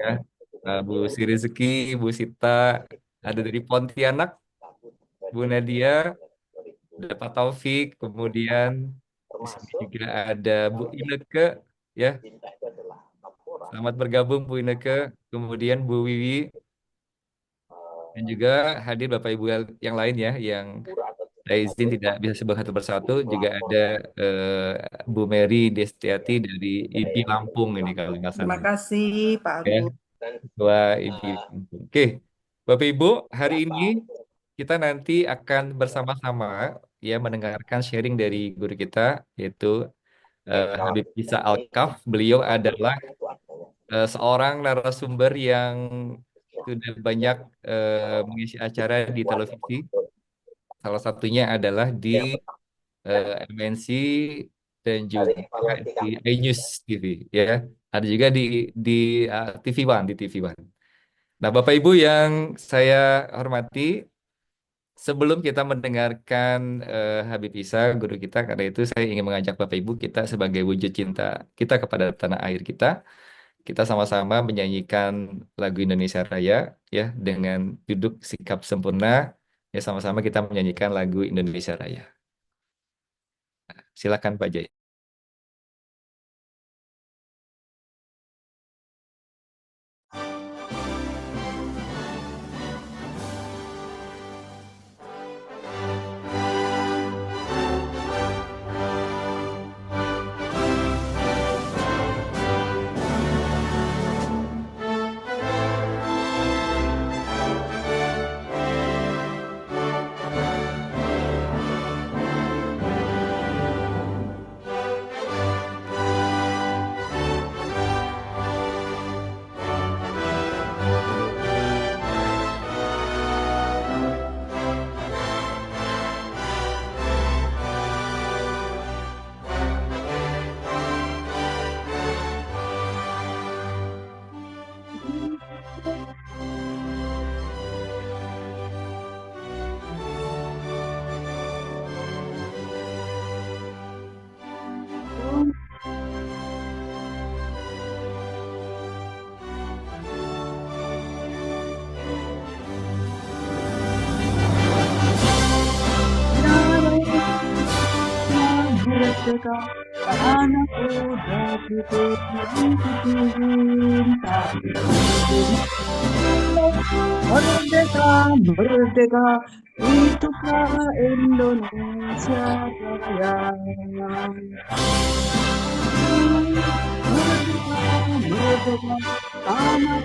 ya. Bu Sri Rizky, Bu Sita, ada dari Pontianak, Bu Nadia, ada Pak Taufik, kemudian di sini juga ada Bu Ineke, ya. Selamat bergabung Bu Ineke, kemudian Bu Wiwi, dan juga hadir Bapak Ibu yang lain ya, yang saya izin tidak bisa sebut satu persatu. Juga ada Bu Mary Destiati dari IPI Lampung ini kalau nggak Terima salah. kasih Pak Ya, Agus. Ketua IPI Lampung. Oke, Bapak Ibu, hari ini kita nanti akan bersama-sama ya mendengarkan sharing dari guru kita yaitu Habib Isa Alkaf. Beliau adalah seorang narasumber yang sudah banyak mengisi acara di televisi. Salah satunya adalah di MNC dan juga di iNews TV ya. Ada juga di TV One di TV One. Nah, Bapak Ibu yang saya hormati, sebelum kita mendengarkan Habib Isa, guru kita, karena itu saya ingin mengajak Bapak Ibu kita sebagai wujud cinta kita kepada tanah air kita sama-sama menyanyikan lagu Indonesia Raya ya dengan duduk sikap sempurna ya sama-sama kita menyanyikan lagu Indonesia Raya. Silakan Pak Jai. Merdeka, anak muda kita cinta. Merdeka, merdeka, itukah Indonesia Raya. Merdeka, merdeka, anak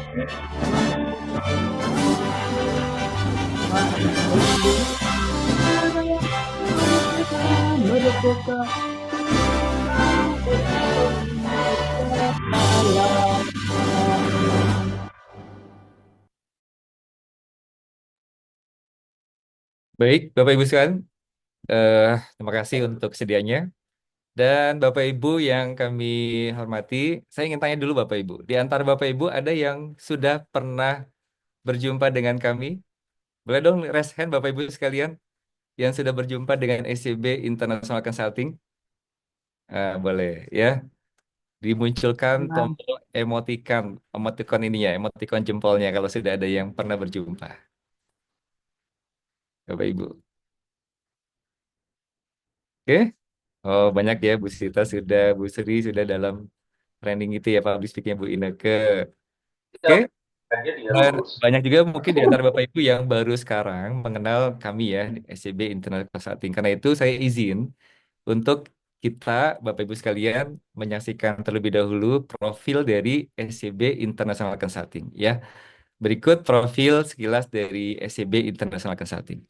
merdeka, Baik, Bapak Ibu sekalian, terima kasih untuk kesediaannya. Dan Bapak Ibu yang kami hormati, saya ingin tanya dulu Bapak Ibu. Di antara Bapak Ibu ada yang sudah pernah berjumpa dengan kami? Boleh dong raise hand Bapak Ibu sekalian yang sudah berjumpa dengan SCB International Consulting? Boleh ya. Dimunculkan Nah, tombol emoticon ininya, emoticon jempolnya kalau sudah ada yang pernah berjumpa. Bapak Ibu. Oke? Oh, banyak ya Bu Sita sudah, Bu Sri sudah dalam training itu ya public speaking Bu Ineke. Oke? Dan banyak juga mungkin di antara Bapak Ibu yang baru sekarang mengenal kami ya, di SCB International Consulting. Karena itu saya izin untuk kita, Bapak Ibu sekalian, menyaksikan terlebih dahulu profil dari SCB International Consulting. Ya, berikut profil sekilas dari SCB International Consulting.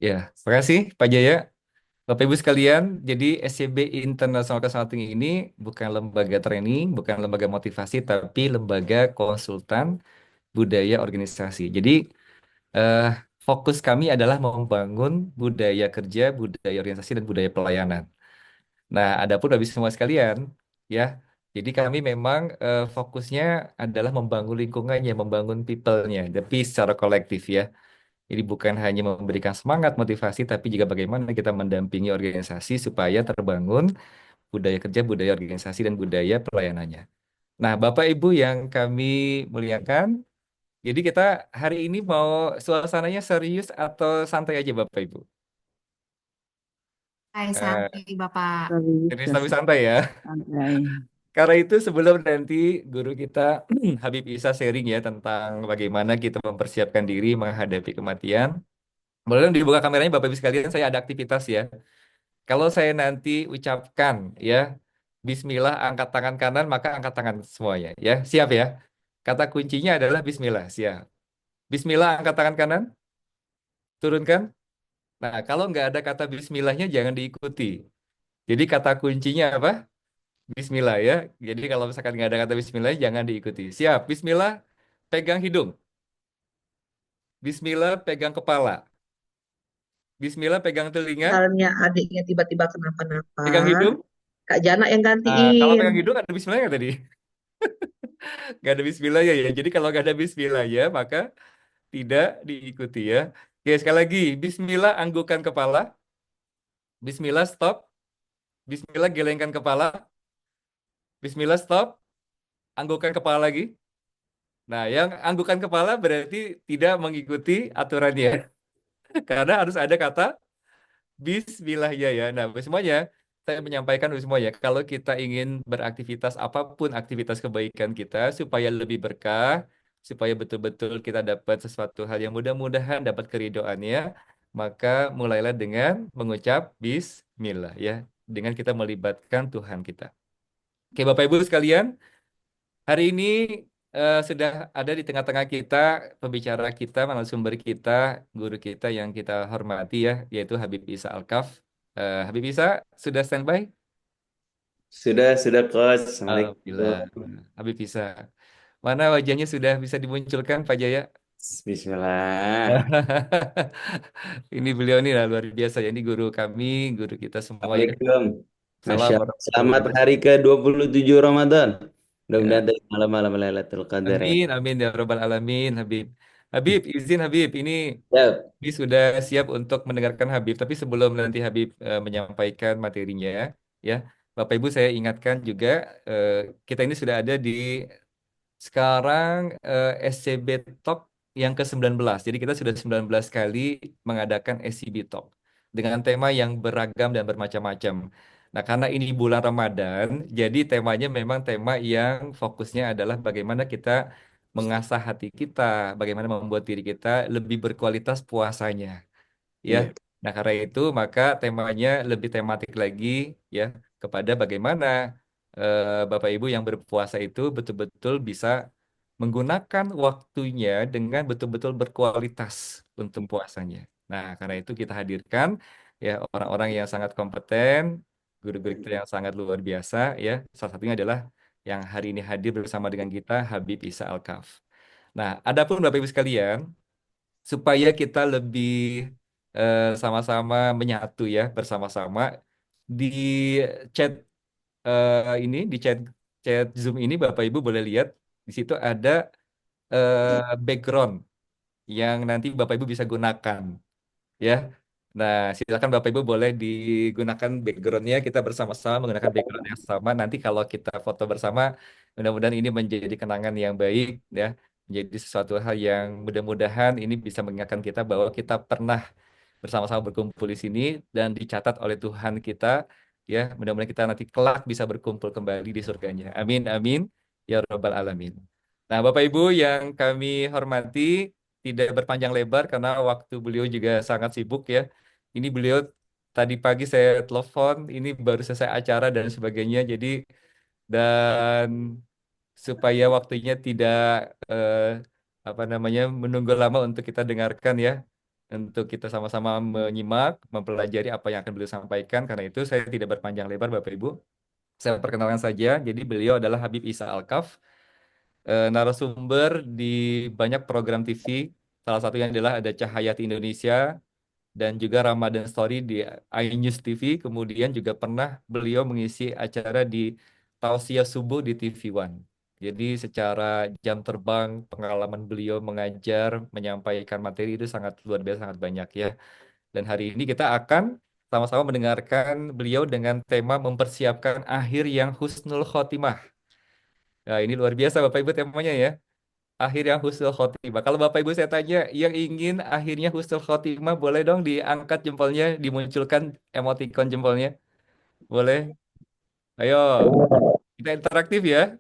Ya, terima kasih Pak Jaya. Bapak Ibu sekalian, jadi SCB International Consulting ini bukan lembaga training, bukan lembaga motivasi, tapi lembaga konsultan budaya organisasi. Jadi eh, fokus kami adalah membangun budaya kerja, budaya organisasi, dan budaya pelayanan. Nah, adapun habis semua sekalian, ya. Jadi kami memang fokusnya adalah membangun lingkungannya, membangun people-nya, tapi secara kolektif ya. Jadi bukan hanya memberikan semangat, motivasi, tapi juga bagaimana kita mendampingi organisasi supaya terbangun budaya kerja, budaya organisasi, dan budaya pelayanannya. Nah, Bapak Ibu yang kami muliakan, jadi kita hari ini mau suasananya serius atau santai aja Bapak Ibu? Hai, Eh, santai Bapak. serius Bisa tapi santai ya. santai. Karena itu sebelum nanti guru kita Habib Isa sharing ya tentang bagaimana kita mempersiapkan diri menghadapi kematian. Boleh dong dibuka kameranya Bapak Ibu sekalian, saya ada aktivitas ya. Kalau saya nanti ucapkan ya, Bismillah angkat tangan kanan, maka angkat tangan semuanya ya. Siap ya? Kata kuncinya adalah Bismillah, siap. Bismillah angkat tangan kanan, turunkan. Nah, kalau nggak ada kata Bismillahnya jangan diikuti. Jadi kata kuncinya apa? Bismillah ya. Jadi kalau misalkan nggak ada kata Bismillah jangan diikuti. Siap. Bismillah, pegang hidung. Bismillah, pegang kepala. Bismillah, pegang telinga. Misalnya adiknya tiba-tiba kenapa-napa, Pegang hidung. Kak Jana yang Nah, kalau gantiin. pegang hidung ada Bismillah nggak tadi? Nggak ada Bismillah ya, ya. Jadi kalau nggak ada Bismillah ya, maka tidak diikuti ya. Oke, sekali lagi. Bismillah, anggukan kepala. Bismillah, stop. Bismillah, gelengkan kepala. Bismillah, stop. Anggukan kepala lagi. Nah, yang anggukan kepala berarti tidak mengikuti aturannya. Karena harus ada kata Bismillah ya ya. Nah, semuanya saya menyampaikan untuk semuanya. Kalau kita ingin beraktivitas apapun aktivitas kebaikan kita supaya lebih berkah, supaya betul-betul kita dapat sesuatu hal yang mudah-mudahan dapat keridhoannya, maka mulailah dengan mengucap Bismillah ya, dengan kita melibatkan Tuhan kita. Oke, Bapak Ibu sekalian, hari ini sudah ada di tengah-tengah kita pembicara kita, narasumber kita, guru kita yang kita hormati ya, yaitu Habib Isa Alkaf. Habib Isa sudah standby? Sudah, Coach. Alhamdulillah. Assalamualaikum. Habib Isa. Mana wajahnya sudah bisa dimunculkan, Pak Jaya? Bismillah. Ini beliau ini lah luar biasa ya. Ini guru kami, guru kita semua ya. Assalamualaikum. Salam Masya Allah. warahmatullahi Selamat hari wabarakatuh. ke-27 Ramadan. Ya. Mudah-mudahan dari malam-malam Lailatul Qadar ya. Amin, amin ya Rabbal Alamin, Habib. Habib, izin Habib, Siap. ini sudah siap untuk mendengarkan Habib. Tapi sebelum nanti Habib menyampaikan materinya, ya, Bapak Ibu saya ingatkan juga eh, kita ini sudah ada di sekarang SCB Talk yang ke-19. Jadi kita sudah 19 kali mengadakan SCB Talk dengan tema yang beragam dan bermacam-macam. Nah, karena ini bulan Ramadan, jadi temanya memang tema yang fokusnya adalah bagaimana kita mengasah hati kita, bagaimana membuat diri kita lebih berkualitas puasanya ya. Iya. Nah, karena itu maka temanya lebih tematik lagi ya kepada bagaimana Bapak Ibu yang berpuasa itu betul-betul bisa menggunakan waktunya dengan betul-betul berkualitas untuk puasanya. Nah, karena itu kita hadirkan ya orang-orang yang sangat kompeten, guru-guru kita yang sangat luar biasa ya. Salah satunya adalah yang hari ini hadir bersama dengan kita Habib Isa Alkaf. Nah, adapun Bapak Ibu sekalian, supaya kita lebih sama-sama menyatu ya bersama-sama di chat di chat Zoom ini Bapak Ibu boleh lihat di situ ada background yang nanti Bapak Ibu bisa gunakan ya. Nah, silakan Bapak Ibu boleh digunakan backgroundnya kita bersama-sama menggunakan background yang sama. Nanti kalau kita foto bersama, mudah-mudahan ini menjadi kenangan yang baik ya, menjadi sesuatu hal yang mudah-mudahan ini bisa mengingatkan kita bahwa kita pernah bersama-sama berkumpul di sini dan dicatat oleh Tuhan kita ya. Mudah-mudahan kita nanti kelak bisa berkumpul kembali di surganya. Amin amin ya robbal alamin. Nah, Bapak Ibu yang kami hormati, tidak berpanjang lebar karena waktu beliau juga sangat sibuk ya. Ini beliau tadi pagi saya telepon, ini baru selesai acara dan sebagainya. Jadi dan supaya waktunya tidak eh, apa namanya menunggu lama untuk kita dengarkan ya. untuk kita sama-sama menyimak, mempelajari apa yang akan beliau sampaikan. Karena itu saya tidak berpanjang lebar Bapak Ibu. Saya perkenalkan saja. Jadi beliau adalah Habib Isa Alkaf, narasumber di banyak program TV. Salah satunya adalah ada Cahayati Indonesia dan juga Ramadan Story di iNews TV. Kemudian juga pernah beliau mengisi acara di Tausiah Subuh di TV One. Jadi secara jam terbang, pengalaman beliau mengajar, menyampaikan materi itu sangat luar biasa, sangat banyak ya. Dan hari ini kita akan sama-sama mendengarkan beliau dengan tema mempersiapkan akhir yang husnul khotimah. Nah, ini luar biasa Bapak Ibu temanya ya. Akhir yang husnul khotimah. Kalau Bapak Ibu saya tanya, yang ingin akhirnya husnul khotimah, boleh dong diangkat jempolnya, dimunculkan emoticon jempolnya. Boleh? Ayo, kita interaktif ya.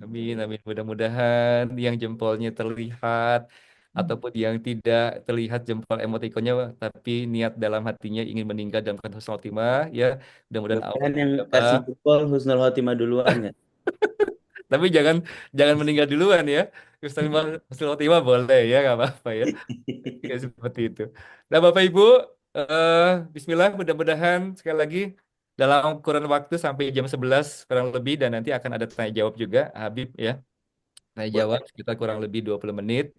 Amin, amin. Mudah-mudahan yang jempolnya terlihat ataupun yang tidak terlihat jempol emoticonnya, tapi niat dalam hatinya ingin meninggal dalam keadaan husnul khotimah, ya. Mudah-mudahan Allah Mudah-mudahan yang mengijabah. kasih jempol Husnul Khotimah duluan ya. Tapi jangan jangan meninggal duluan ya. Husnul khotimah boleh ya, nggak apa-apa ya. Kayak seperti itu. Nah, Bapak Ibu, eh Bismillah, mudah-mudahan sekali lagi dalam kurun waktu sampai jam 11 kurang lebih dan nanti akan ada tanya jawab juga, Habib ya. Tanya jawab Boleh. sekitar kurang lebih 20 menit.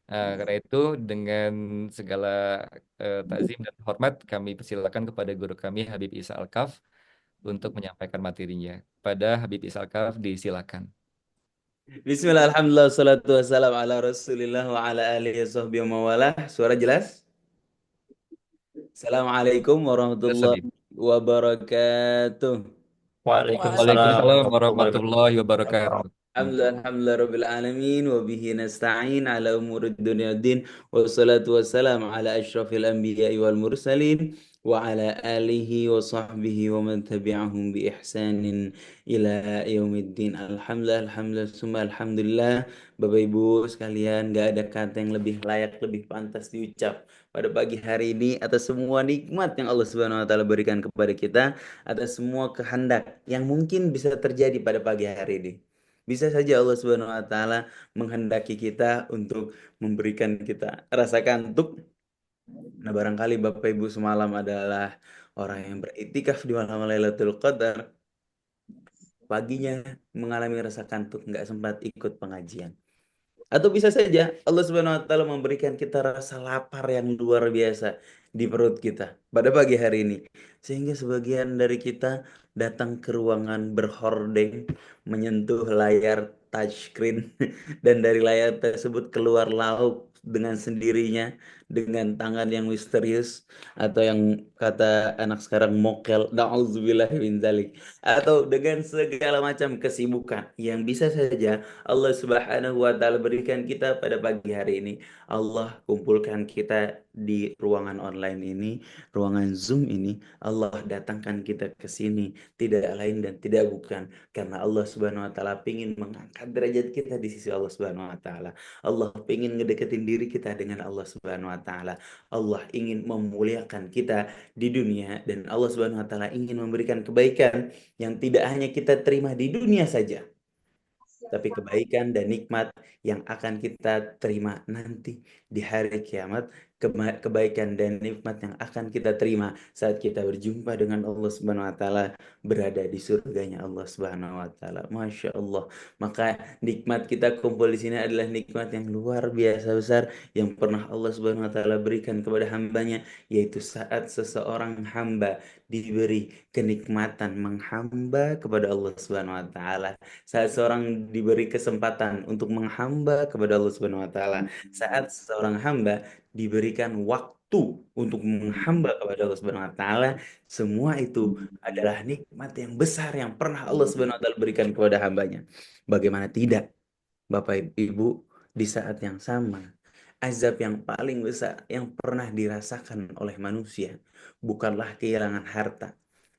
Karena itu dengan segala takzim dan hormat kami persilakan kepada guru kami Habib Isa Alkaf untuk menyampaikan materinya. Pada Habib Isa Alkaf disilakan. Bismillah, alhamdulillah, salatu wassalam ala rasulillah wa ala alihi wa sahbihi wa mawalah. Suara jelas? Assalamualaikum Terus Habib. warahmatullahi wabarakatuh. Waalaikumsalam Waalaikumsalam warahmatullahi warahmatullahi wabarakatuh. Alhamdulillah, alhamdulillah rabbil alamin wa bihi nasta'in ala umurid dunya din wassalatu wassalam ala asyrafil anbiya'i wal mursalin wa ala alihi wa sahbihi wa man tabi'ahum bi ihsanin ila yaumiddin. Alhamdulillah, alhamdulillah, summa alhamdulillah. Bapak Ibu sekalian, gak ada kata yang lebih layak, lebih pantas diucap pada pagi hari ini atas semua nikmat yang Allah Subhanahu wa taala berikan kepada kita, atas semua kehendak yang mungkin bisa terjadi pada pagi hari ini. Bisa saja Allah Subhanahu wa taala menghendaki kita untuk memberikan kita rasa kantuk. Nah, barangkali Bapak Ibu semalam adalah orang yang beriktikaf di malam Lailatul Qadar, paginya mengalami rasa kantuk, nggak sempat ikut pengajian. Atau bisa saja Allah Subhanahu wa taala memberikan kita rasa lapar yang luar biasa di perut kita pada pagi hari ini. Sehingga sebagian dari kita datang ke ruangan berhordeng, menyentuh layar touchscreen dan dari layar tersebut keluar lauk dengan sendirinya dengan tangan yang misterius atau yang kata anak sekarang mokel, na'udzubillah min dzalik, atau dengan segala macam kesibukan yang bisa saja Allah Subhanahu wa taala berikan kita pada pagi hari ini. Allah kumpulkan kita di ruangan online ini, ruangan Zoom ini. Allah datangkan kita ke sini tidak lain dan tidak bukan karena Allah Subhanahu wa taala ingin mengangkat derajat kita di sisi Allah Subhanahu wa taala. Allah ingin ngedeketin diri kita dengan Allah Subhanahu wa taala. Allah ingin memuliakan kita di dunia dan Allah Subhanahu wa taala ingin memberikan kebaikan yang tidak hanya kita terima di dunia saja, tapi kebaikan dan nikmat yang akan kita terima nanti di hari kiamat, kebaikan dan nikmat yang akan kita terima saat kita berjumpa dengan Allah Subhanahu wa taala, berada di surganya Allah Subhanahu wa taala. Masya Allah. Maka nikmat kita kumpul di sini adalah nikmat yang luar biasa besar yang pernah Allah Subhanahu wa taala berikan kepada hambanya, yaitu saat seseorang hamba diberi kenikmatan menghamba kepada Allah Subhanahu wa taala, saat seorang diberi kesempatan untuk menghamba kepada Allah Subhanahu wa taala, saat seorang hamba diberikan waktu untuk menghamba kepada Allah Subhanahu wa taala, semua itu adalah nikmat yang besar yang pernah Allah Subhanahu wa taala berikan kepada hambanya. Bagaimana tidak, Bapak Ibu, di saat yang sama azab yang paling besar yang pernah dirasakan oleh manusia bukanlah kehilangan harta,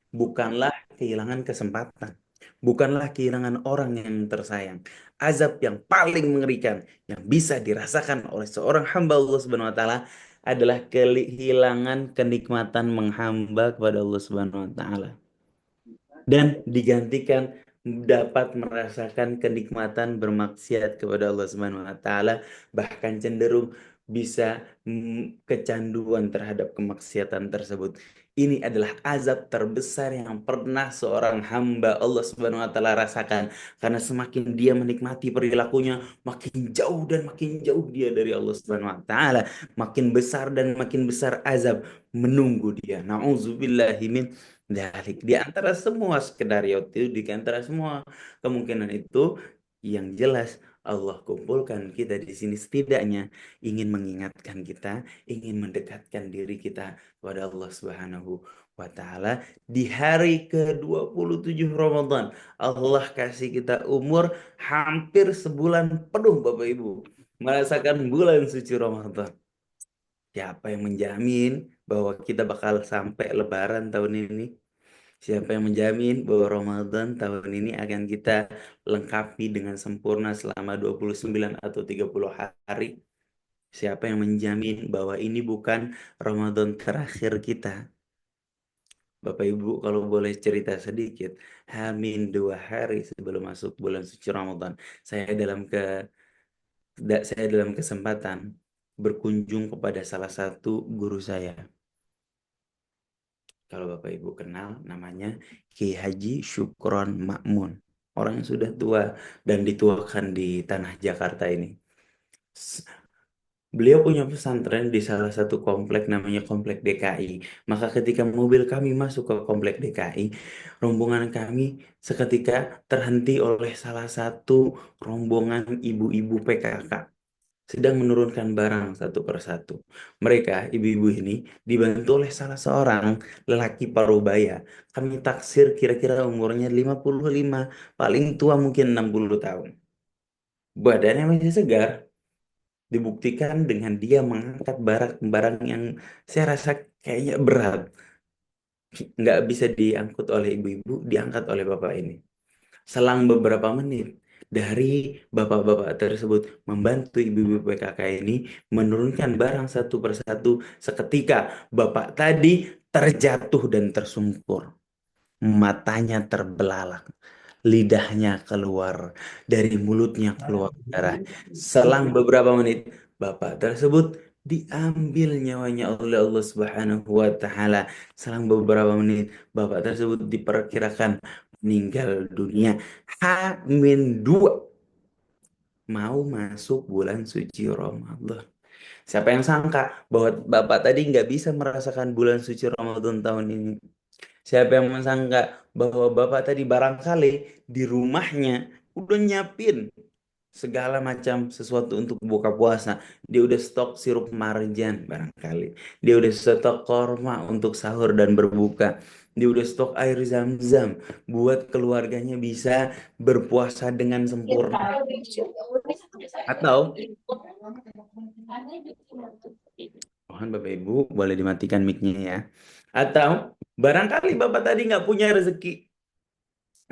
bukanlah kehilangan kesempatan, bukanlah kehilangan orang yang tersayang. Azab yang paling mengerikan yang bisa dirasakan oleh seorang hamba Allah Subhanahu wa taala adalah kehilangan kenikmatan menghamba kepada Allah Subhanahu wa taala dan digantikan dapat merasakan kenikmatan bermaksiat kepada Allah Subhanahu wa taala, bahkan cenderung bisa kecanduan terhadap kemaksiatan tersebut. Ini adalah azab terbesar yang pernah seorang hamba Allah Subhanahu wa taala rasakan, karena semakin dia menikmati perilakunya, makin jauh dan makin jauh dia dari Allah Subhanahu wa taala, makin besar dan makin besar azab menunggu dia. Nauzubillahi min dzalik. Di antara semua skenario itu, di antara semua kemungkinan itu, yang jelas Allah kumpulkan kita di sini setidaknya ingin mengingatkan kita, ingin mendekatkan diri kita kepada Allah Subhanahu wa taala di hari ke-27 Ramadan. Allah kasih kita umur hampir sebulan penuh Bapak Ibu merasakan bulan suci Ramadan. Siapa yang menjamin bahwa kita bakal sampai Lebaran tahun ini? Siapa yang menjamin bahwa Ramadan tahun ini akan kita lengkapi dengan sempurna selama 29 atau 30 hari? Siapa yang menjamin bahwa ini bukan Ramadan terakhir kita? Bapak Ibu, kalau boleh cerita sedikit, Hamin 2 hari sebelum masuk bulan suci Ramadan, saya saya dalam kesempatan berkunjung kepada salah satu guru saya. Kalau Bapak Ibu kenal, namanya Ki Haji Syukron Makmun. Orang yang sudah tua dan dituakan di tanah Jakarta ini. Beliau punya pesantren di salah satu komplek namanya Komplek DKI. Maka ketika mobil kami masuk ke Komplek DKI, rombongan kami seketika terhenti oleh salah satu rombongan ibu-ibu PKK sedang menurunkan barang satu persatu. Mereka, ibu-ibu ini, dibantu oleh salah seorang lelaki parubaya. Kami taksir kira-kira umurnya 55, paling tua mungkin 60 tahun. Badannya masih segar. Dibuktikan dengan dia mengangkat barang-barang yang saya rasa kayaknya berat. Nggak bisa diangkut oleh ibu-ibu, diangkat oleh bapak ini. Selang beberapa menit dari bapak-bapak tersebut membantu ibu-ibu PKK ini menurunkan barang satu persatu, seketika bapak tadi terjatuh dan tersungkur. Matanya terbelalak, lidahnya keluar, dari mulutnya keluar darah. Selang beberapa menit, bapak tersebut diambil nyawanya oleh Allah Subhanahu wa taala. Selang beberapa menit, bapak tersebut diperkirakan meninggal dunia. H-2 mau masuk bulan suci Ramadan. Siapa yang sangka bahwa bapak tadi nggak bisa merasakan bulan suci Ramadan tahun ini? Siapa yang menyangka bahwa bapak tadi barangkali di rumahnya udah nyiapin segala macam sesuatu untuk buka puasa. Dia udah stok sirup marjan barangkali. Dia udah stok korma untuk sahur dan berbuka. Dia udah stok air zam-zam buat keluarganya bisa berpuasa dengan sempurna. Atau, mohon Bapak Ibu boleh dimatikan mic-nya ya. Atau barangkali Bapak tadi nggak punya rezeki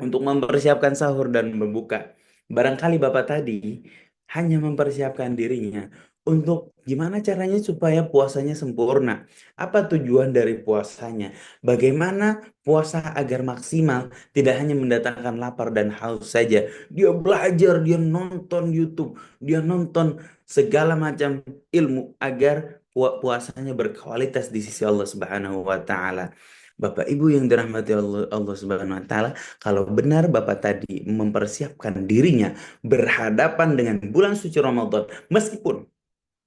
untuk mempersiapkan sahur dan berbuka. Barangkali Bapak tadi hanya mempersiapkan dirinya untuk gimana caranya supaya puasanya sempurna. Apa tujuan dari puasanya? Bagaimana puasa agar maksimal, tidak hanya mendatangkan lapar dan haus saja. Dia belajar, dia nonton YouTube, dia nonton segala macam ilmu agar puasanya berkualitas di sisi Allah Subhanahu wa taala. Bapak Ibu yang dirahmati Allah Subhanahu wa taala, kalau benar Bapak tadi mempersiapkan dirinya berhadapan dengan bulan suci Ramadan, meskipun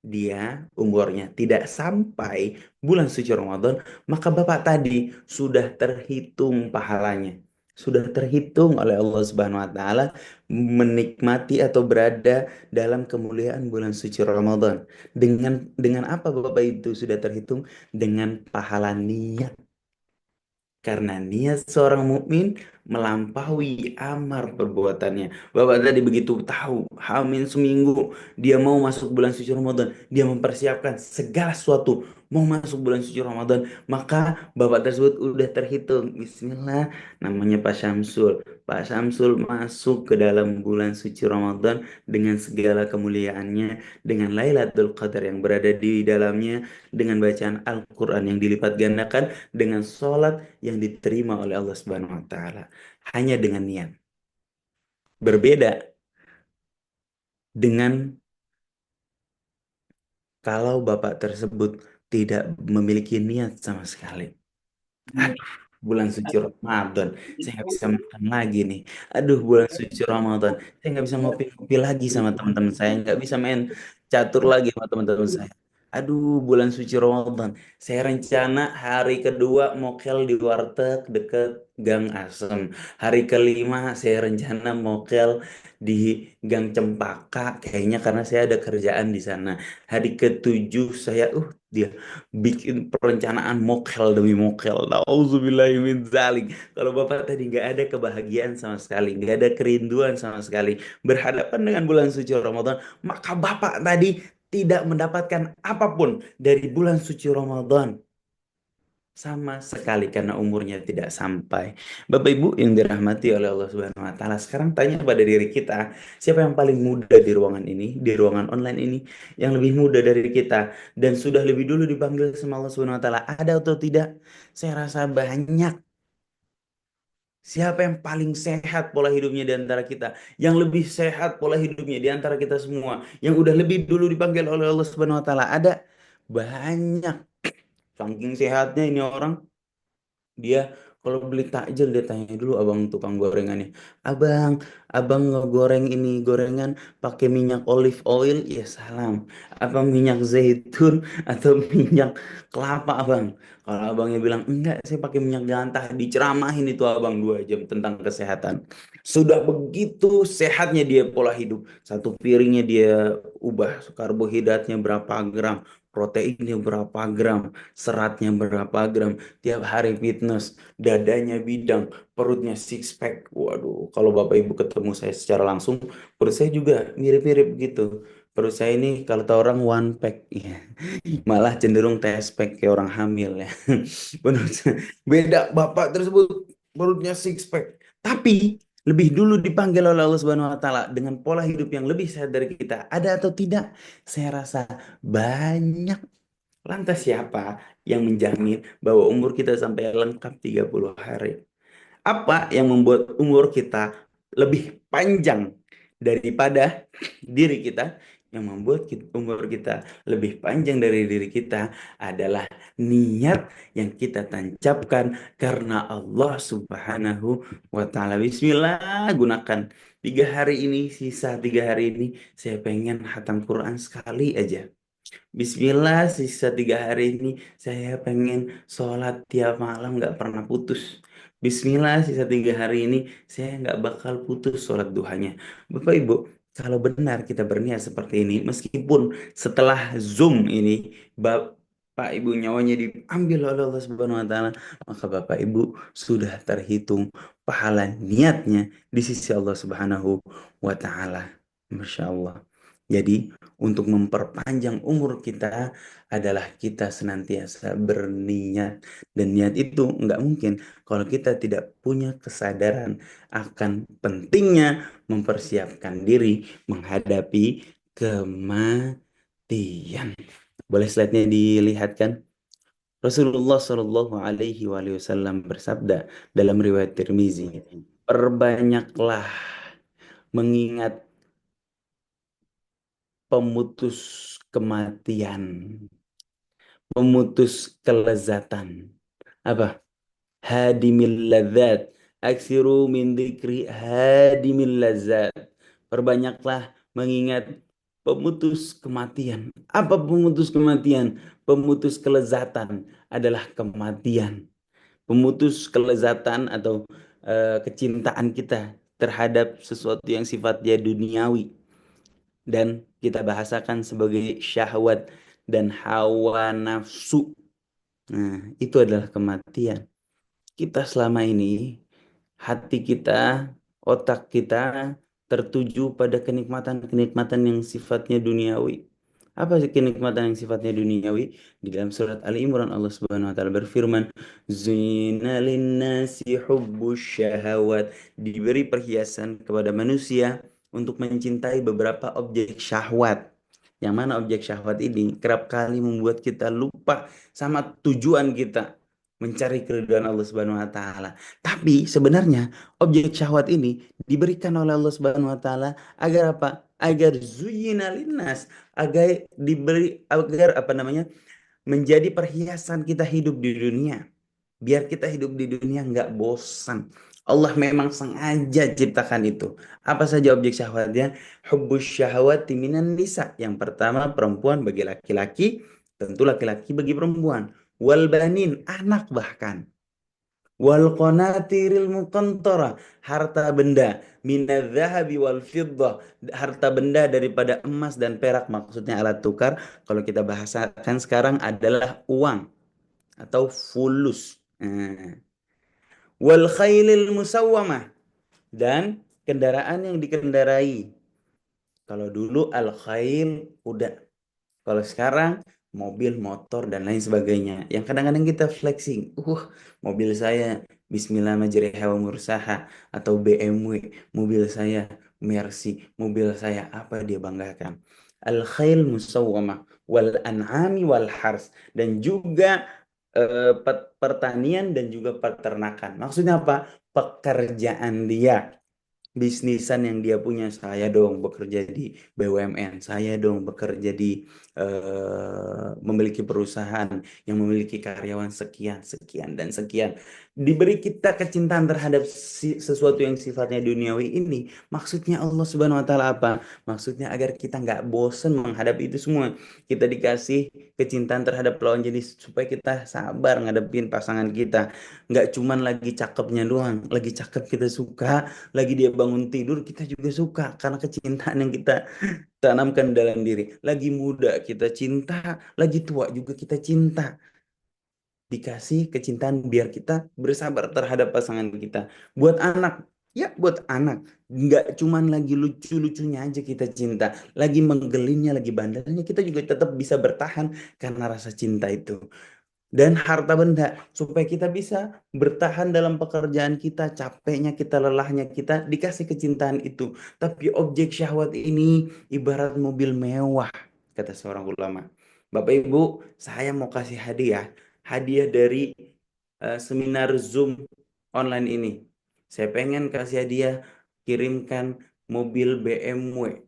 dia umurnya tidak sampai bulan suci Ramadan, maka Bapak tadi sudah terhitung pahalanya. Sudah terhitung oleh Allah Subhanahu wa taala menikmati atau berada dalam kemuliaan bulan suci Ramadan. Dengan apa Bapak itu sudah terhitung? Dengan pahala niat, karena niat seorang mukmin melampaui amar perbuatannya. Bapak tadi begitu tahu, hamin seminggu dia mau masuk bulan suci Ramadan, dia mempersiapkan segala sesuatu mau masuk bulan suci Ramadan, maka Bapak tersebut udah terhitung. Bismillah, namanya Pak Syamsul. Pak Syamsul masuk ke dalam bulan suci Ramadan dengan segala kemuliaannya, dengan Lailatul Qadar yang berada di dalamnya, dengan bacaan Al-Quran yang dilipat gandakan, dengan sholat yang diterima oleh Allah Subhanahu wa taala, hanya dengan niat. Berbeda dengan kalau bapak tersebut tidak memiliki niat sama sekali. Aduh, bulan suci Ramadan, saya nggak bisa makan lagi nih. Aduh, bulan suci Ramadan, saya nggak bisa ngopi-ngopi lagi sama teman-teman saya, nggak bisa main catur lagi sama teman-teman saya. Aduh, bulan suci Ramadan, saya rencana hari kedua mokel di warteg deket Gang Asem. Hari kelima saya rencana mokel di Gang Cempaka, kayaknya karena saya ada kerjaan di sana. Hari ketujuh saya, dia bikin perencanaan mokel demi mokel. Nauzubillahi min dzalik. Kalau Bapak tadi nggak ada kebahagiaan sama sekali, nggak ada kerinduan sama sekali berhadapan dengan bulan suci Ramadan, maka Bapak tadi tidak mendapatkan apapun dari bulan suci Ramadan sama sekali karena umurnya tidak sampai. Bapak Ibu yang dirahmati oleh Allah Subhanahu wa taala, sekarang tanya pada diri kita, siapa yang paling muda di ruangan ini, di ruangan online ini, yang lebih muda dari kita dan sudah lebih dulu dipanggil sama Allah Subhanahu wa taala, ada atau tidak? Saya rasa banyak. Siapa yang paling sehat pola hidupnya di antara kita? Yang lebih sehat pola hidupnya di antara kita semua, yang udah lebih dulu dipanggil oleh Allah Subhanahu wa taala, ada banyak. Saking sehatnya ini orang, dia kalau beli takjil dia tanya dulu abang tukang gorengannya. Abang, abang ngegoreng ini gorengan pakai minyak olive oil? Ya salam. Apa minyak zaitun atau minyak kelapa abang? Kalau abangnya bilang enggak, saya pakai minyak gantah. Diceramahin itu abang 2 jam tentang kesehatan. Sudah begitu sehatnya dia pola hidup. Satu piringnya dia ubah karbohidratnya berapa gram, proteinnya berapa gram, seratnya berapa gram, tiap hari fitness, dadanya bidang, perutnya six pack. Waduh, kalau Bapak Ibu ketemu saya secara langsung, perut saya juga mirip-mirip gitu. Perut saya ini kalau tahu orang one pack, ya. Malah cenderung test pack kayak orang hamil ya. Menurut saya, beda Bapak tersebut perutnya six pack. Tapi lebih dulu dipanggil oleh Allah Subhanahu wa taala dengan pola hidup yang lebih sehat dari kita. Ada atau tidak? Saya rasa banyak. Lantas siapa yang menjamin bahwa umur kita sampai lengkap 30 hari? Apa yang membuat umur kita lebih panjang daripada diri kita? Yang membuat umur kita lebih panjang dari diri kita adalah niat yang kita tancapkan karena Allah Subhanahu wa Ta'ala. Bismillah, gunakan 3 hari ini, sisa 3 hari ini, saya pengen hatam Quran sekali aja. Bismillah, sisa 3 hari ini saya pengen sholat tiap malam nggak pernah putus. Bismillah, sisa 3 hari ini saya nggak bakal putus sholat duhanya. Bapak Ibu, kalau benar kita berniat seperti ini, meskipun setelah Zoom ini, Bapak Ibu nyawanya diambil oleh Allah Subhanahu wa Ta'ala, maka Bapak Ibu sudah terhitung pahala niatnya di sisi Allah Subhanahu wa Ta'ala. Masya Allah. Jadi, untuk memperpanjang umur kita adalah kita senantiasa berniat. Dan niat itu nggak mungkin kalau kita tidak punya kesadaran akan pentingnya mempersiapkan diri menghadapi kematian. Boleh slide-nya dilihatkan? Rasulullah Shallallahu Alaihi Wasallam bersabda dalam riwayat Tirmizi, perbanyaklah mengingat pemutus kematian, pemutus kelezatan. Apa? Hadimil ladzat. Aksiru min dzikri hadimil ladzat. Perbanyaklah mengingat pemutus kematian. Apa pemutus kematian? Pemutus kelezatan adalah kematian. Pemutus kelezatan atau kecintaan kita terhadap sesuatu yang sifatnya duniawi dan kita bahasakan sebagai syahwat dan hawa nafsu. Nah, itu adalah kematian. Kita selama ini, hati kita, otak kita tertuju pada kenikmatan-kenikmatan yang sifatnya duniawi. Apa sih kenikmatan yang sifatnya duniawi? Di dalam surat Ali Imran Allah Subhanahu wa taala berfirman, "Zina linnasi hubbus syahawat." Diberi perhiasan kepada manusia untuk mencintai beberapa objek syahwat. Yang mana objek syahwat ini kerap kali membuat kita lupa sama tujuan kita mencari keridhaan Allah Subhanahu wa taala. Tapi sebenarnya objek syahwat ini diberikan oleh Allah Subhanahu wa taala agar apa? agar zuyina linnas, agar apa namanya, menjadi perhiasan kita hidup di dunia. Biar kita hidup di dunia nggak bosan. Allah memang sengaja ciptakan itu. Apa saja objek syahwatnya? Hubbus syahwati minan nisa. Yang pertama perempuan bagi laki-laki, tentu laki-laki bagi perempuan. Wal banin, anak bahkan. Wal qanatiril muqantara, harta benda. Minadz zahabi wal fiddah, harta benda daripada emas dan perak, maksudnya alat tukar. Kalau kita bahasakan sekarang adalah uang atau fulus. Wal khailil musawwamah, dan kendaraan yang dikendarai. Kalau dulu al khail kuda, kalau sekarang mobil, motor dan lain sebagainya. Yang kadang-kadang kita flexing, mobil saya Bismillah majriha wa mursaha, atau BMW, mobil saya Mercy, mobil saya apa dia banggakan. Al khail musawwamah wal an'ami wal hars, dan juga pertanian dan juga peternakan. Maksudnya apa? Pekerjaan dia, bisnisan yang dia punya. Saya dong bekerja di BUMN, saya dong bekerja di memiliki perusahaan yang memiliki karyawan sekian, sekian, dan sekian. Diberi kita kecintaan terhadap sesuatu yang sifatnya duniawi ini. Maksudnya Allah Subhanahu Wa Taala apa? Maksudnya agar kita nggak bosan menghadapi itu semua. Kita dikasih kecintaan terhadap lawan jenis supaya kita sabar ngadepin pasangan kita. Nggak cuman lagi cakepnya doang, lagi cakep kita suka, lagi dia bangun tidur kita juga suka, karena kecintaan yang kita tanamkan dalam diri. Lagi muda kita cinta, lagi tua juga kita cinta. Dikasih kecintaan biar kita bersabar terhadap pasangan kita. Buat anak, ya buat anak, nggak cuman lagi lucu-lucunya aja kita cinta, lagi menggelinnya, lagi bandelnya kita juga tetap bisa bertahan karena rasa cinta itu. Dan harta benda supaya kita bisa bertahan dalam pekerjaan kita, capeknya kita, lelahnya kita, dikasih kecintaan itu. Tapi objek syahwat ini ibarat mobil mewah, kata seorang ulama. Bapak Ibu, saya mau kasih hadiah dari seminar Zoom online ini. Saya pengen kasih hadiah, kirimkan mobil BMW.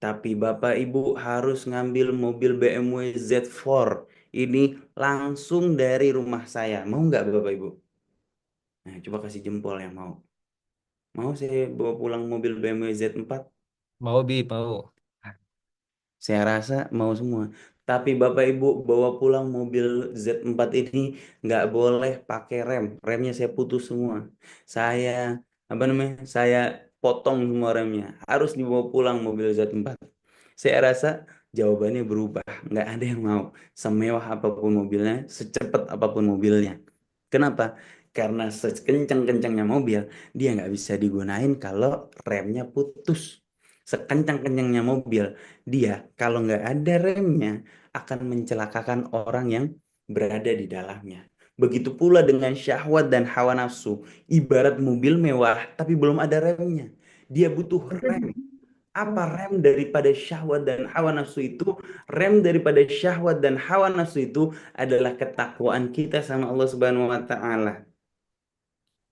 Tapi Bapak Ibu harus ngambil mobil BMW Z4 ini langsung dari rumah saya. Mau nggak Bapak Ibu? Nah, coba kasih jempol yang mau. Mau saya bawa pulang mobil BMW Z4? Mau Bi, mau. Saya rasa mau semua. Tapi Bapak Ibu bawa pulang mobil Z4 ini nggak boleh pakai rem. Remnya saya putus semua. Saya, apa namanya? Saya potong semua remnya. Harus dibawa pulang mobil Z4. Saya rasa jawabannya berubah. Nggak ada yang mau. Semewah apapun mobilnya, secepat apapun mobilnya. Kenapa? Karena sekencang-kencangnya mobil, dia nggak bisa digunain kalau remnya putus. Sekencang-kencangnya mobil, dia kalau nggak ada remnya akan mencelakakan orang yang berada di dalamnya. Begitu pula dengan syahwat dan hawa nafsu. Ibarat mobil mewah tapi belum ada remnya. Dia butuh rem. Apa rem daripada syahwat dan hawa nafsu itu? Rem daripada syahwat dan hawa nafsu itu adalah ketakwaan kita sama Allah Subhanahu wa taala.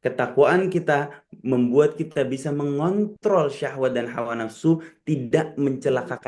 Ketakwaan kita membuat kita bisa mengontrol syahwat dan hawa nafsu, tidak mencelakakan